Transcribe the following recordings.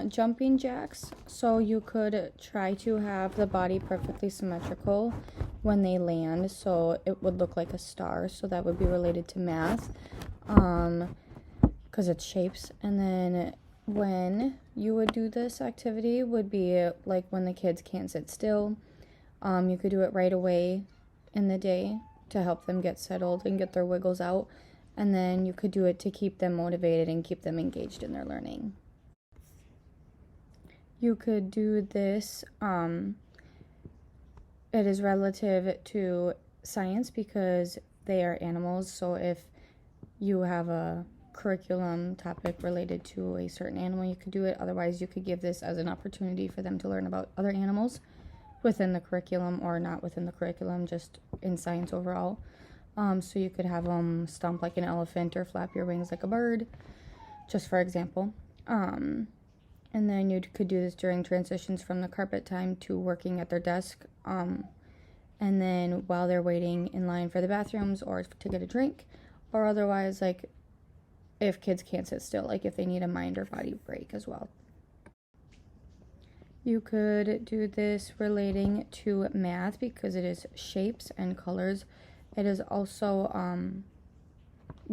Jumping jacks. So you could try to have the body perfectly symmetrical when they land, so it would look like a star. So that would be related to math, because it's shapes. And then when you would do this activity would be like when the kids can't sit still. You could do it right away in the day to help them get settled and get their wiggles out. And then you could do it to keep them motivated and keep them engaged in their learning. You could do this, it is relative to science because they are animals. So if you have a curriculum topic related to a certain animal, you could do it. Otherwise, you could give this as an opportunity for them to learn about other animals within the curriculum or not within the curriculum, just in science overall. So you could have them stomp like an elephant or flap your wings like a bird, just for example. And then you could do this during transitions from the carpet time to working at their desk. And then while they're waiting in line for the bathrooms or to get a drink, or otherwise, like if kids can't sit still, like if they need a mind or body break as well. You could do this relating to math because it is shapes and colors. It is also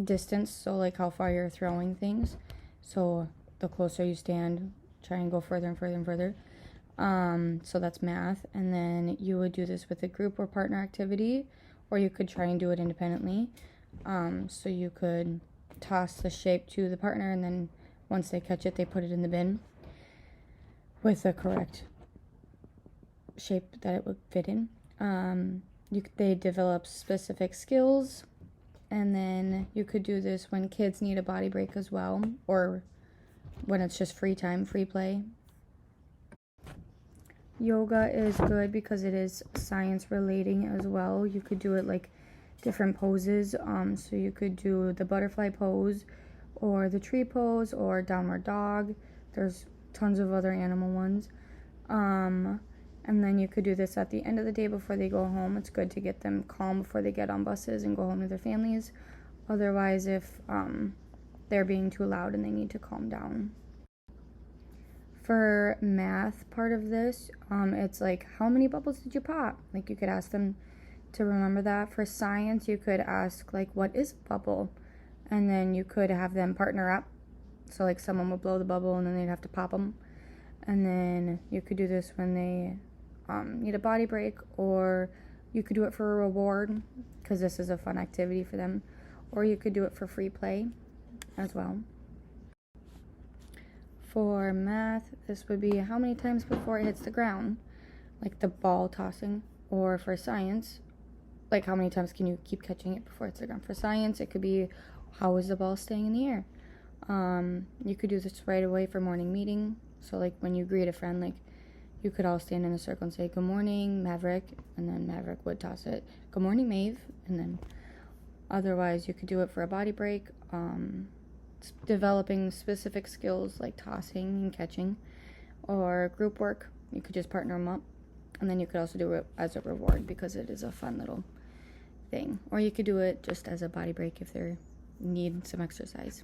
distance, so like how far you're throwing things. So the closer you stand, try and go further and further and further. So that's math. And then you would do this with a group or partner activity, or you could try and do it independently. So you could toss the shape to the partner, and then once they catch it, they put it in the bin with the correct shape that it would fit in. They develop specific skills, and then you could do this when kids need a body break as well, or when it's just free time, free play. Yoga is good because it is science relating as well. You could do it like different poses. So you could do the butterfly pose or the tree pose or downward dog. There's tons of other animal ones. And then you could do this at the end of the day before they go home. It's good to get them calm before they get on buses and go home to their families. Otherwise, if they're being too loud and they need to calm down. For math part of this, it's like, how many bubbles did you pop? Like you could ask them to remember that. For science, you could ask like, what is a bubble? And then you could have them partner up. So like someone would blow the bubble and then they'd have to pop them. And then you could do this when they need a body break, or you could do it for a reward because this is a fun activity for them, or you could do it for free play as well. For math, this would be how many times before it hits the ground, like the ball tossing. Or for science, like how many times can you keep catching it before it hits the ground. For science, it could be how is the ball staying in the air. You could do this right away for morning meeting. So like when you greet a friend, like you could all stand in a circle and say, good morning, Maverick, and then Maverick would toss it, good morning, Maeve, and then otherwise you could do it for a body break, developing specific skills like tossing and catching, or group work. You could just partner them up, and then you could also do it as a reward because it is a fun little thing, or you could do it just as a body break if they need some exercise.